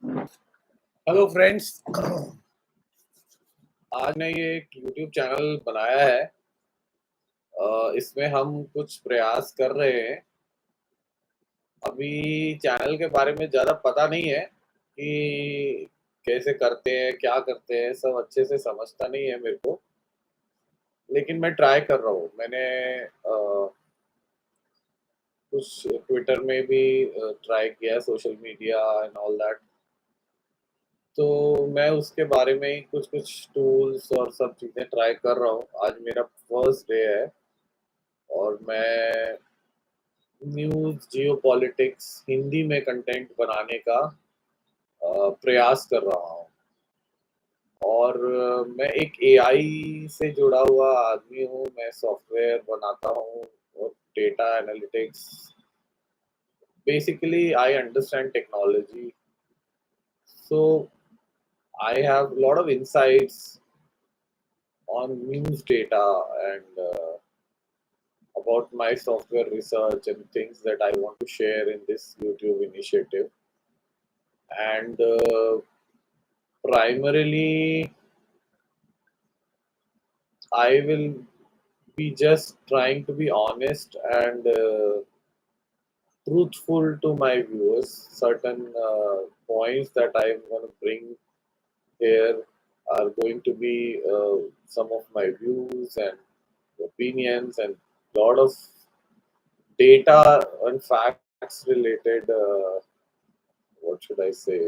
Hello friends. आज मैंने ये एक यूट्यूब चैनल बनाया है। इसमें हम कुछ प्रयास कर रहे हैं। अभी चैनल के बारे में ज़्यादा पता नहीं है कि कैसे करते हैं, क्या करते हैं, सब अच्छे से समझता नहीं है मेरे को। लेकिन मैं ट्राई कर रहा हूँ। मैंने कुछ ट्विटर में भी ट्राई किया, social media and all that. तो मैं उसके बारे में ही कुछ-कुछ टूल्स और सब चीज़ें ट्राई कर रहा हूँ। आज मेरा फर्स्ट डे है और मैं न्यूज़, जियोपॉलिटिक्स हिंदी में कंटेंट बनाने का प्रयास कर रहा हूँ। और मैं एक एआई से जुड़ा हुआ आदमी हूँ, मैं सॉफ्टवेयर बनाता हूँ और data analytics. Basically I understand technology, so I have lot of insights on news data and about my software research and things that I want to share in this YouTube initiative. And primarily, I will be just trying to be honest and truthful to my viewers. Certain points that I'm going to bring here are going to be some of my views and opinions and lot of data and facts related, what should I say,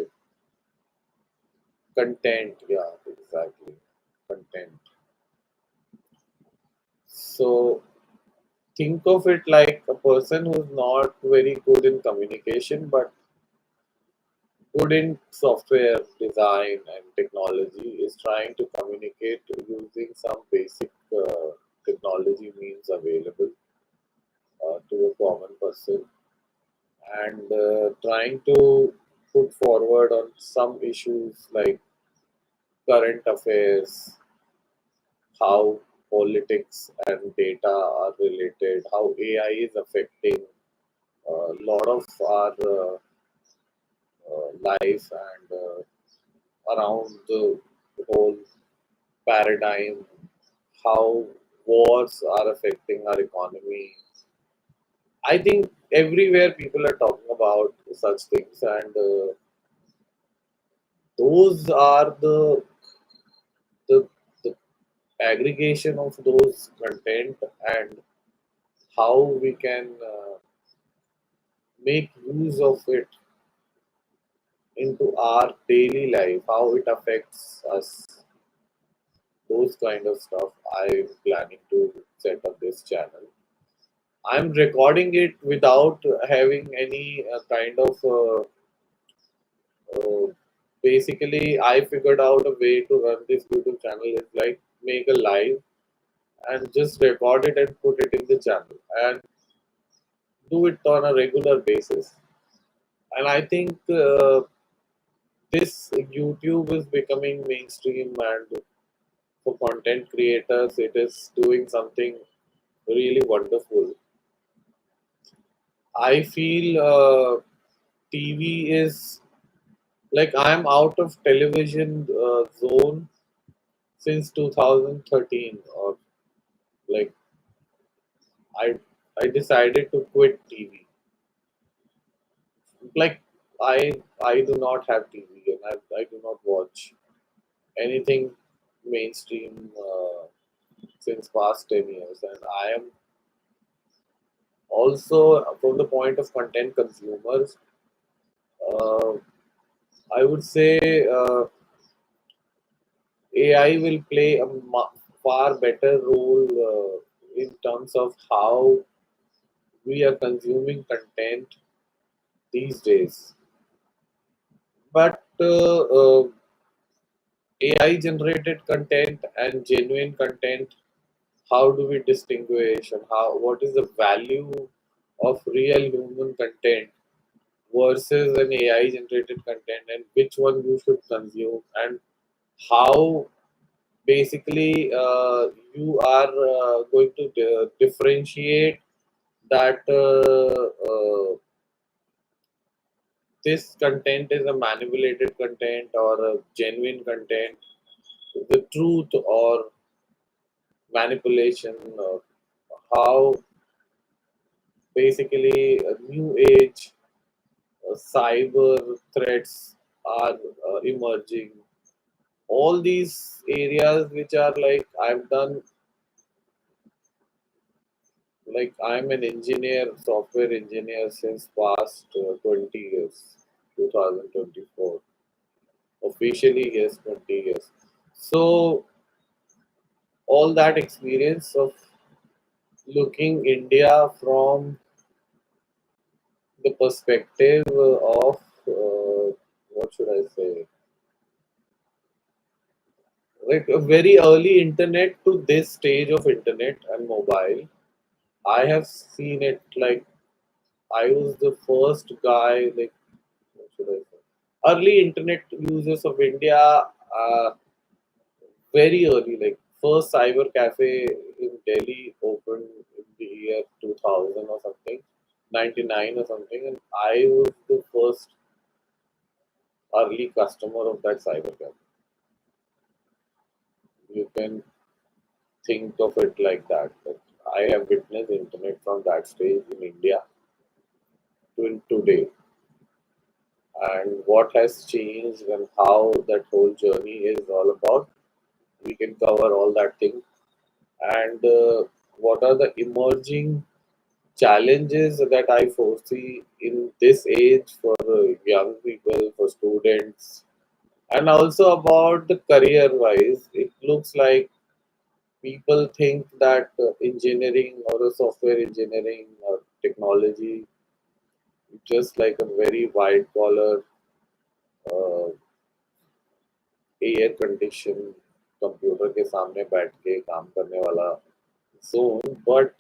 content. Yeah, exactly, content. So think of it like a person who's not very good in communication but good in software design and technology is trying to communicate using some basic technology means available to a common person, and trying to put forward on some issues like current affairs, how politics and data are related, how AI is affecting a lot of our life and around the whole paradigm, how wars are affecting our economy. I think everywhere people are talking about such things, and those are the, the aggregation of those content and how we can make use of it into our daily life, how it affects us, those kind of stuff. I'm planning to set up this channel. I'm recording it without having any kind of uh, basically, I figured out a way to run this YouTube channel is like make a live and just record it and put it in the channel and do it on a regular basis. And I think this YouTube is becoming mainstream, and for content creators, it is doing something really wonderful. I feel TV is like I'm out of television zone since 2013, or like I I decided to quit TV. Like I do not have TV, and I do not watch anything mainstream since past 10 years, and I am also from the point of content consumers. Uh, I would say AI will play a far better role in terms of how we are consuming content these days. But AI generated content and genuine content, how do we distinguish, and how what is the value of real human content versus an AI generated content, and which one you should consume, and how basically you are going to differentiate that this content is a manipulated content or a genuine content, the truth or manipulation, how basically a new age cyber threats are emerging. All these areas which are like I've done, like I'm an engineer, software engineer since past 20 years, 2024. Officially, yes, 20 years. So all that experience of looking India from the perspective of what should I say, like a very early internet to this stage of internet and mobile. I have seen it like I was the first guy, like what should I say, early internet users of India, very early, like first cyber cafe in Delhi opened in the year 2000 or something, 99 or something, and I was the first early customer of that cyber cafe. You can think of it like that. But I have witnessed internet from that stage in India to today, and what has changed and how that whole journey is all about. We can cover all that thing, and what are the emerging challenges that I foresee in this age for young people, for students, and also about the career wise. It looks like people think that engineering or a software engineering or technology is just like a very white collar, uh, air condition computer के सामने बैठ के काम करने वाला zone, but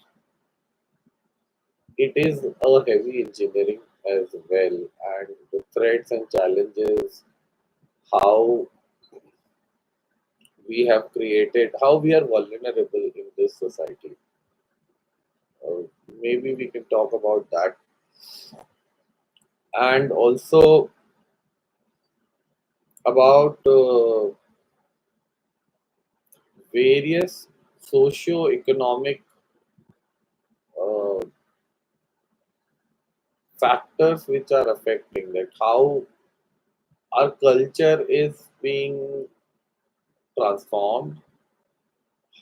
it is a heavy engineering as well, and the threats and challenges, how we have created, how we are vulnerable in this society. Uh, Maybe we can talk about that, and also about various socio-economic uh, factors which are affecting that, how our culture is being transformed,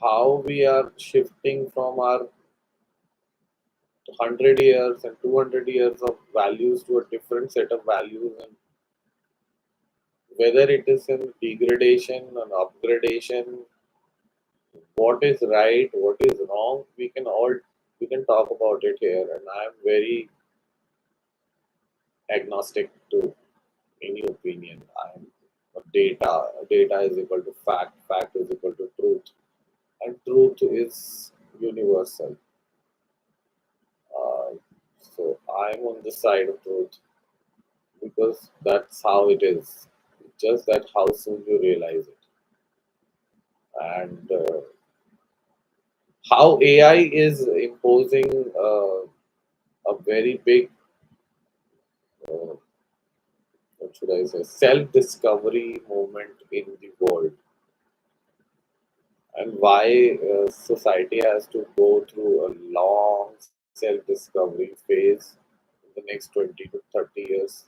how we are shifting from our 100 years and 200 years of values to a different set of values, and whether it is in degradation and upgradation, what is right, what is wrong, we can talk about it here, and I am very agnostic to any opinion. I am data is equal to fact, fact is equal to truth, and truth is universal. Uh, so I'm on the side of truth because that's how it is. Just that how soon you realize it, and how AI is imposing a very big, uh, what should I say, self-discovery movement in the world, and why society has to go through a long self-discovery phase in the next 20 to 30 years,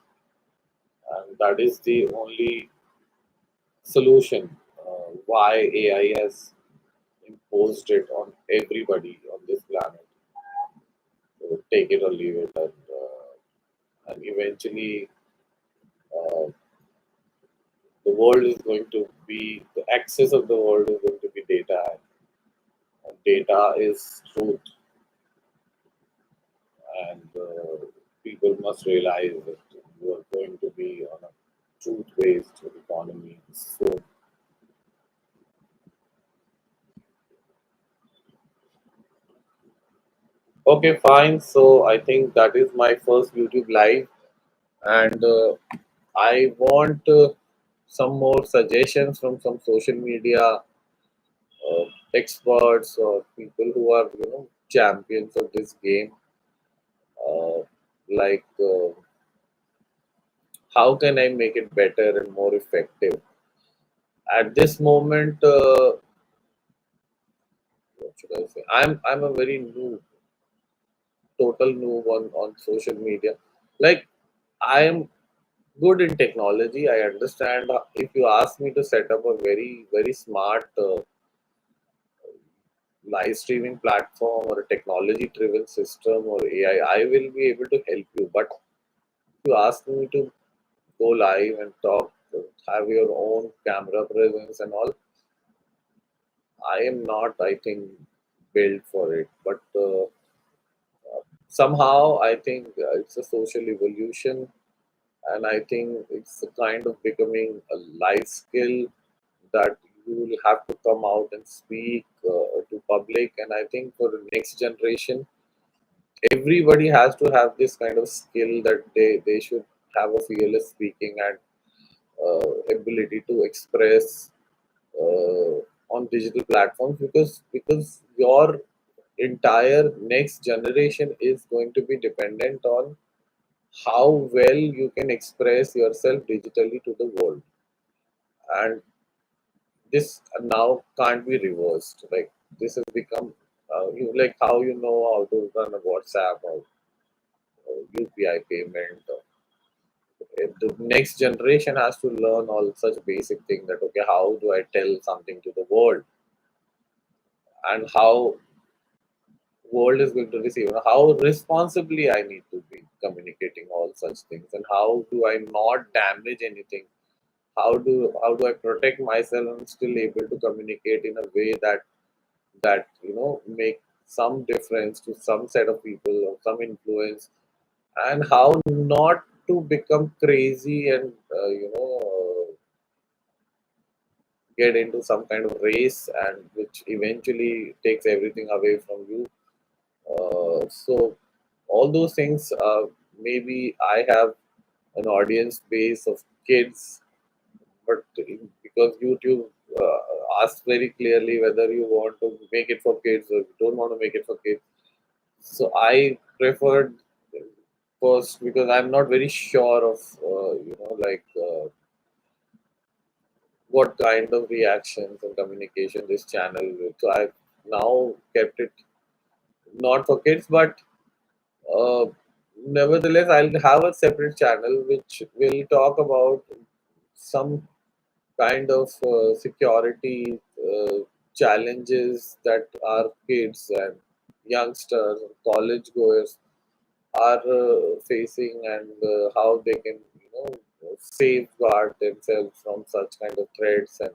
and that is the only solution why AI has imposed it on everybody on this planet. So take it or leave it, and eventually uh, the world is going to be, the access of the world is going to be data, and data is truth, and people must realize that we are going to be on a truth-based economy soon. Okay, fine. So I think that is my first YouTube live, and I want some more suggestions from some social media experts or people who are champions of this game, like how can I make it better and more effective? At this moment, what should I say? I'm a very new, total noob on social media. Like I am good in technology. I understand. If you ask me to set up a very smart live streaming platform or a technology driven system or I will be able to help you. But if you ask me to go live and talk, have your own camera presence and all, I am not, I think, built for it. But somehow, I think it's a social evolution, and I think it's a kind of becoming a life skill that you will have to come out and speak to public. And I think for the next generation, everybody has to have this kind of skill that they should have a fearless speaking and ability to express uh, on digital platforms, because your entire next generation is going to be dependent on how well you can express yourself digitally to the world. And this now can't be reversed. Like this has become you, like how you know how to run a WhatsApp or UPI payment. The next generation has to learn all such basic things, that okay, how do I tell something to the world, and how world is going to receive, and how responsibly I need to be communicating all such things, and how do I not damage anything, how do I protect myself and still able to communicate in a way that make some difference to some set of people or some influence, and how not to become crazy and get into some kind of race, and which eventually takes everything away from you. So all those things, maybe I have an audience base of kids, but because YouTube asks very clearly whether you want to make it for kids or you don't want to make it for kids. So I preferred first, because I'm not very sure of what kind of reactions and communication this channel will. So I've now kept it not for kids, but uh, nevertheless, I'll have a separate channel which will talk about some kind of security challenges that our kids and youngsters and college goers are facing, and how they can safeguard themselves from such kind of threats, and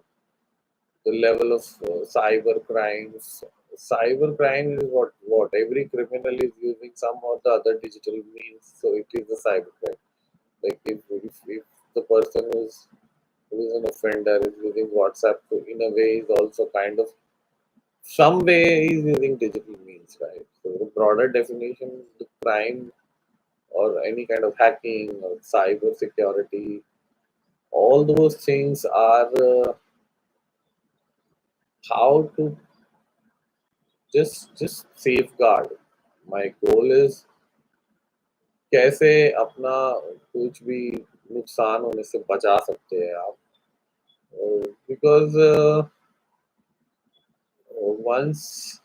the level of cyber crimes. Cyber crime is what every criminal is using some or the other digital means, so it is a cyber crime. Like if the person who is an offender is using WhatsApp, so in a way is also kind of some way is using digital means, right? So the broader definition, the crime or any kind of hacking or cyber security, all those things are how to just safeguard. My goal is कैसे अपना कुछ भी नुकसान होने से बचा सकते हैं आप, because once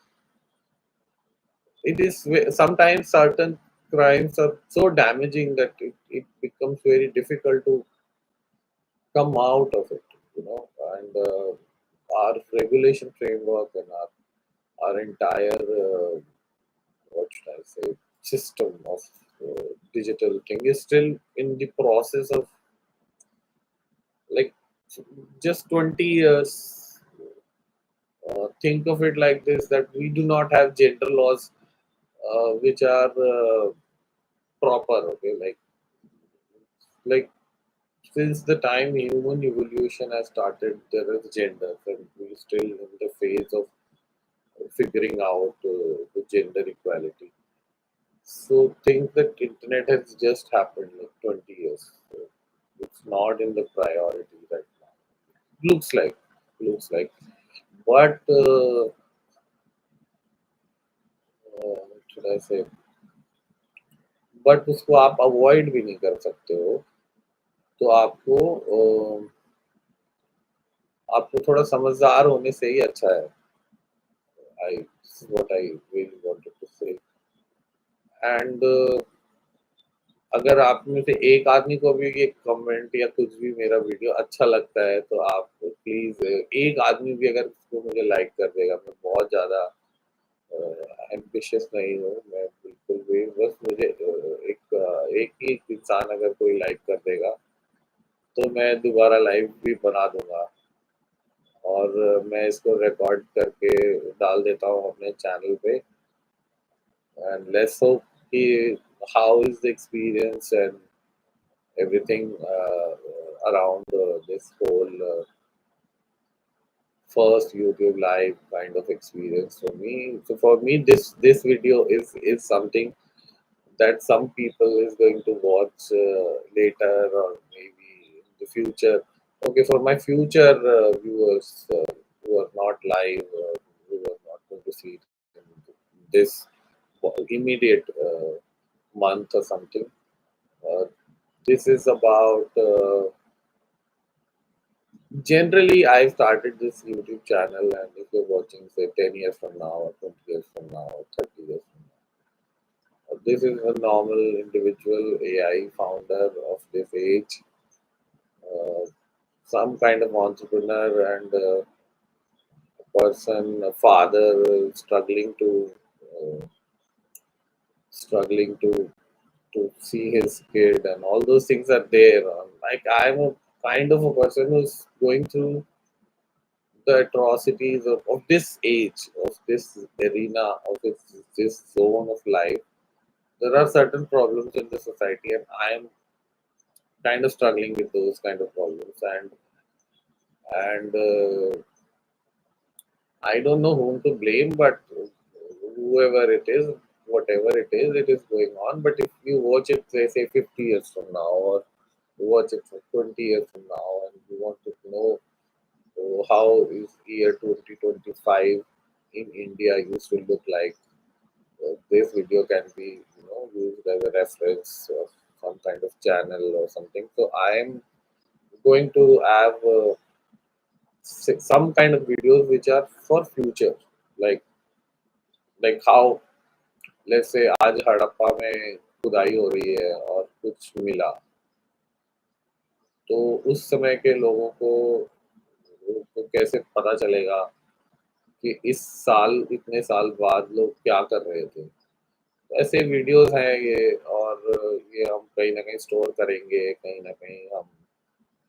it is sometimes certain crimes are so damaging that it becomes very difficult to come out of it, and our regulation framework and our entire what should I say, system of digital thing is still in the process of, like, just 20 years. Think of it like this, that we do not have gender laws which are proper, okay, like since the time human evolution has started, there is gender, and we're still in the phase of figuring out the gender equality. So think that internet has just happened like 20 years. So it's not in the priority right now. Looks like. But what should I say? But उसको आप avoid भी नहीं कर सकते हो. तो आपको थोड़ा समझदार होने से ही अच्छा है। I this is what I really wanted to say. And अगर आप में से एक आदमी को भी ये कमेंट या कुछ भी मेरा वीडियो अच्छा लगता है, तो आप प्लीज़ एक आदमी भी अगर उसको मुझे लाइक कर देगा, मैं बहुत ज़्यादा एम्बिशियस नहीं हूँ, मैं बिल्कुल भी, बस मुझे एक ही इंसान अगर कोई लाइक कर देगा, तो मैं दोबारा लाइव भी बना दूँगा और मैं इसको रिकॉर्ड करके डाल देता हूँ अपने चैनल पे एंड लेट्स होप कि how is the experience and everything around this whole first YouTube live kind of experience for me. So for me, this video is something that some people is going to watch later or maybe in the future. Okay, for my future viewers who are not live, who are not going to see it in this immediate month or something. Uh, this is about generally, I started this YouTube channel, and if you're watching, say, 10 years from now, or 20 years from now, or 30 years from now, this is a normal individual AI founder of this age, uh, some kind of entrepreneur and a person, a father uh, struggling to see his kid, and all those things are there. Like I'm a kind of a person who's going through the atrocities of this age, of this arena, of this zone of life, there are certain problems in the society, and I am kind of struggling with those kind of problems. And I don't know whom to blame, but whoever it is, whatever it is going on. But if you watch it, say 50 years from now, or you watch it for 20 years from now, and you want to know how is year 2025 in India used to look like. This video can be, used as a reference of some kind of channel or something. So I am going to have some kind of videos which are for future, like how, let's say, आज हड़प्पा में खुदाई हो रही है और कुछ मिला, तो उस समय के लोगों को कैसे पता चलेगा कि इस साल इतने साल बाद लोग क्या कर रहे थे। ऐसे वीडियोस हैं ये, और ये हम कहीं न कहीं स्टोर करेंगे, कहीं न कहीं हम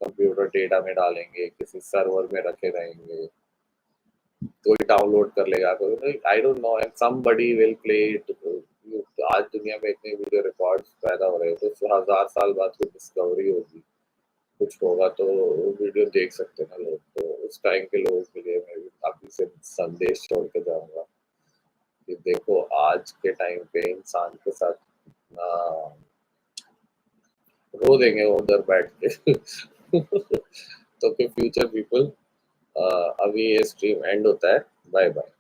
कंप्यूटर डेटा में डालेंगे, किसी सर्वर में रखे रहेंगे, कोई डाउनलोड कर लेगा, कोई I don't know, and somebody will play it. आज दुनिया में इतने वीडियो रिकॉर्ड्स पैदा हो रहे हैं, तो हज़ार साल बाद कोई डिस्कवरी होगी, कुछ होगा, तो वो वीडियो देख सकते हैं ना लोग। तो उस टाइम के लोगों के लिए मैं भी काफ़ी से संदेश छोड़ के जाऊँगा कि देखो आज के टाइम पे इंसान के साथ कितना रो देंगे वो उधर बैठ के। तो फिर फ्यूचर पीपल, अभी ये स्ट्रीम एंड होता है। Bye bye.